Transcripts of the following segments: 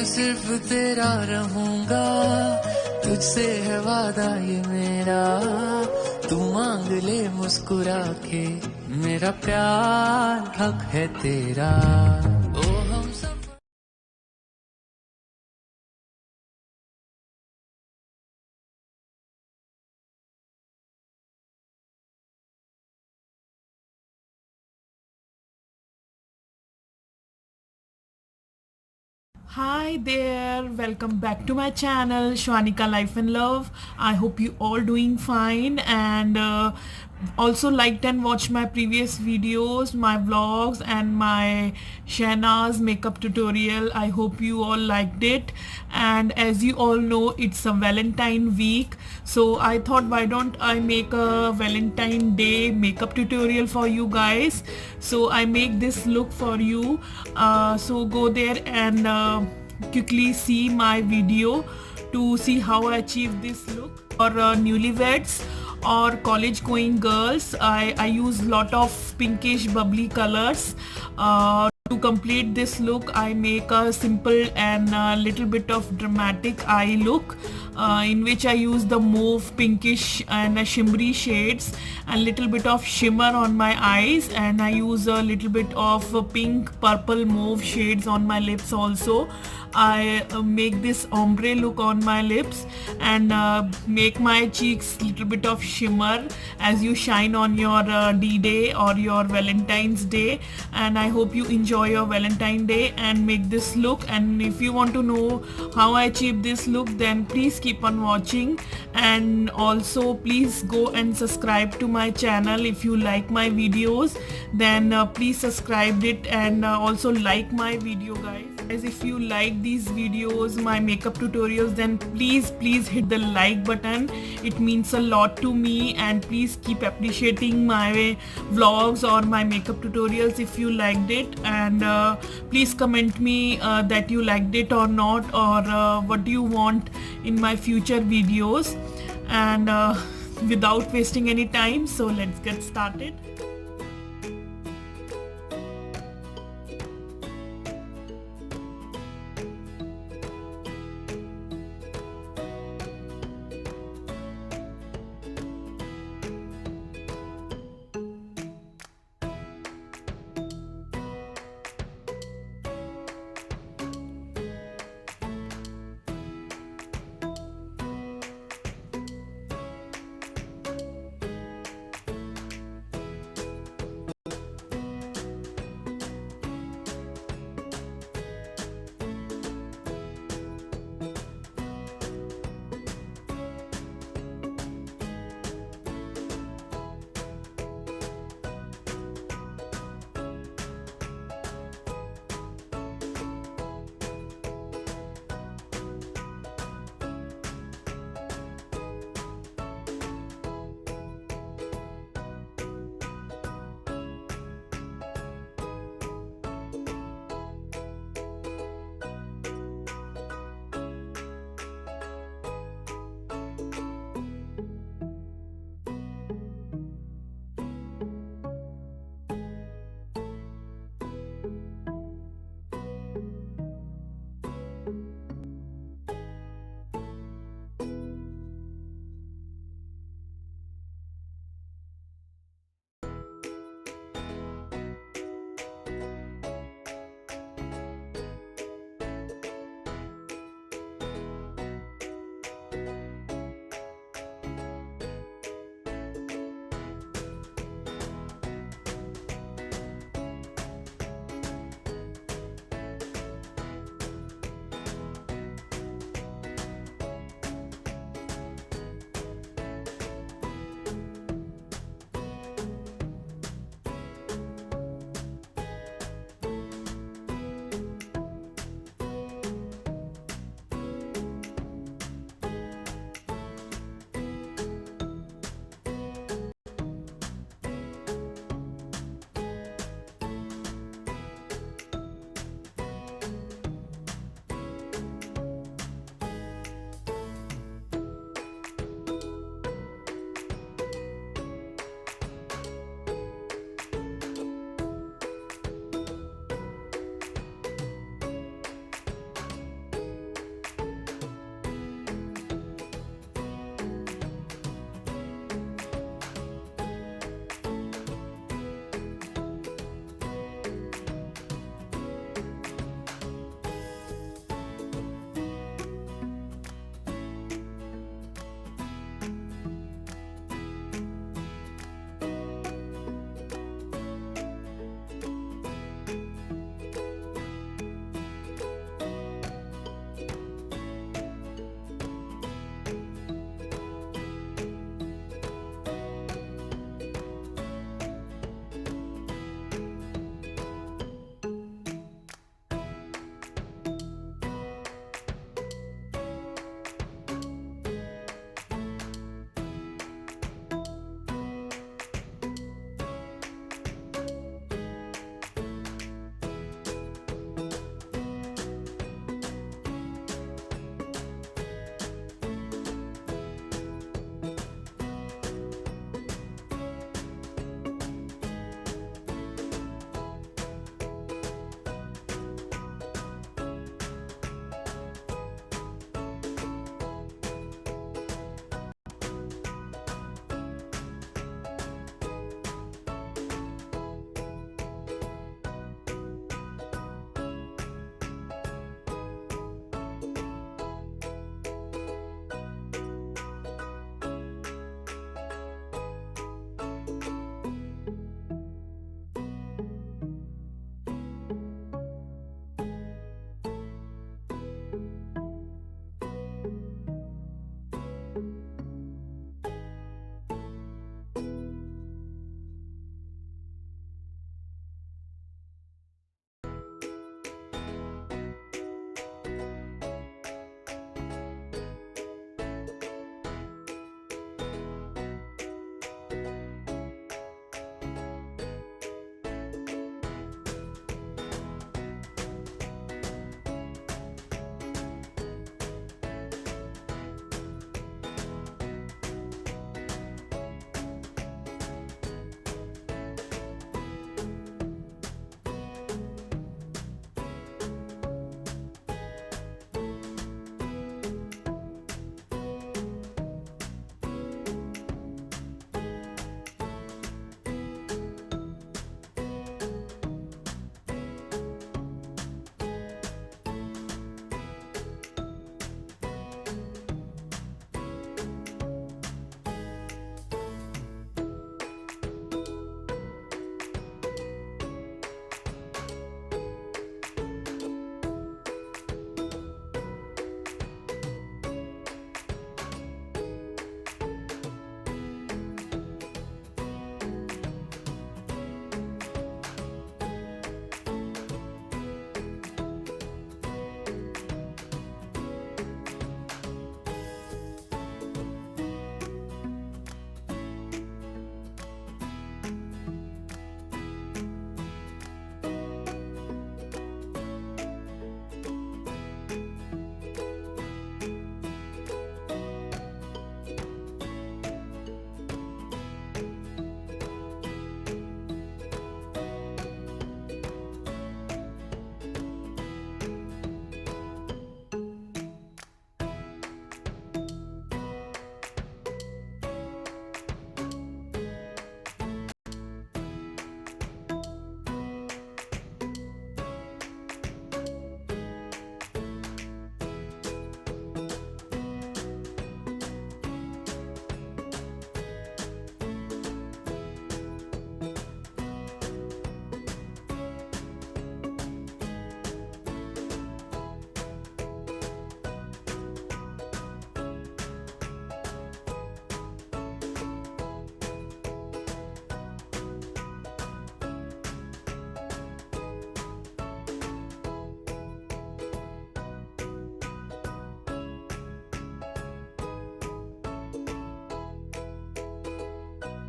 सिर्फ तेरा रहूंगा, तुझसे है वादा ये मेरा, तू मांग ले मुस्कुरा के, मेरा प्यार हक है तेरा। ओ हम सब Hi there, welcome back to my channel Shwanika Life and Love. I hope you all doing fine and also liked and watched my previous videos, my vlogs and my Shahnaaz makeup tutorial. I hope you all liked it, and as you all know, it's a Valentine week, so I thought why don't I make a Valentine Day makeup tutorial for you guys. So I make this look for you, so go there and quickly see my video to see how I achieve this look. For newlyweds or college going girls, I use lot of pinkish bubbly colors. To complete this look, I make a simple and a little bit of dramatic eye look, in which I use the mauve, pinkish and shimmery shades and little bit of shimmer on my eyes, and I use a little bit of pink, purple, mauve shades on my lips also. I make this ombre look on my lips and make my cheeks little bit of shimmer as you shine on your D-Day or your Valentine's Day. And I hope you enjoy your Valentine Day and make this look. And if you want to know how I achieve this look, then please keep on watching, and also please go and subscribe to my channel. If you like my videos, then please subscribe it and also like my video, guys. As if you like these videos, my makeup tutorials, then please hit the like button. It means a lot to me, and please keep appreciating my vlogs or my makeup tutorials if you liked it. And please comment me that you liked it or not, or what do you want in my future videos. And without wasting any time, so let's get started.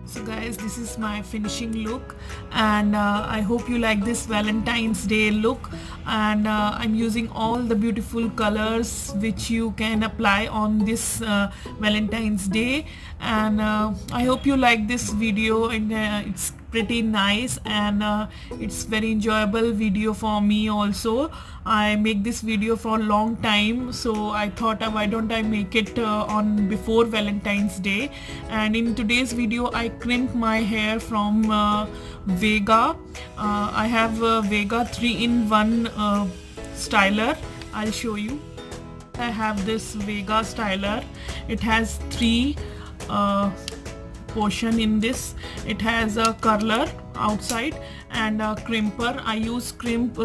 So guys, this is my finishing look, and I hope you like this Valentine's Day look. And I'm using all the beautiful colors which you can apply on this Valentine's Day. And I hope you like this video, and it's pretty nice, and it's very enjoyable video for me also. I make this video for a long time, so I thought why don't I make it on before Valentine's Day. And in today's video I crimped my hair from Vega. I have Vega 3-in-1 styler. I'll show you. I have this Vega styler. It has 3 portion in this. It has a curler outside and a crimper. I use crimp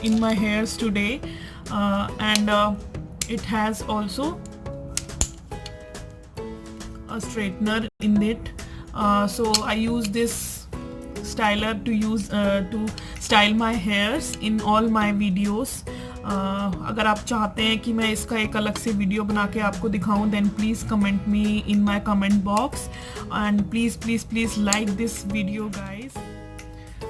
in my hairs today, and it has also a straightener in it. So I use this styler to style my hairs in all my videos. अगर आप चाहते हैं कि मैं इसका एक अलग से वीडियो बना के आपको दिखाऊं, then please comment me in my comment box, and please like this video guys.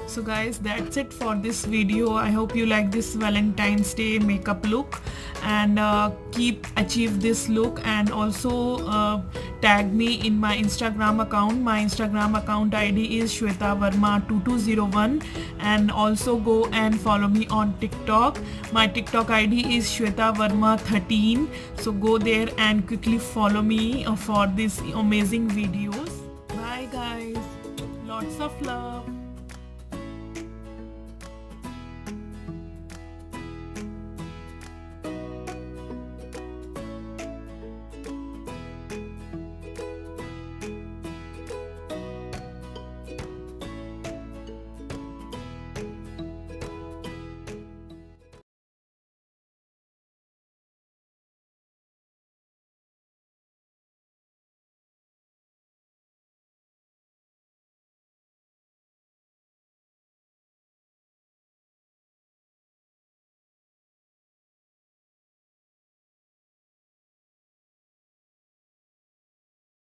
So guys, that's it for this video. I hope you like this Valentine's Day makeup look, and keep achieve this look, and also tag me in my Instagram account. My Instagram account ID is shwetavarma2201, and also go and follow me on TikTok. My TikTok ID is shwetavarma13, so go there and quickly follow me for these amazing videos. Bye guys, lots of love.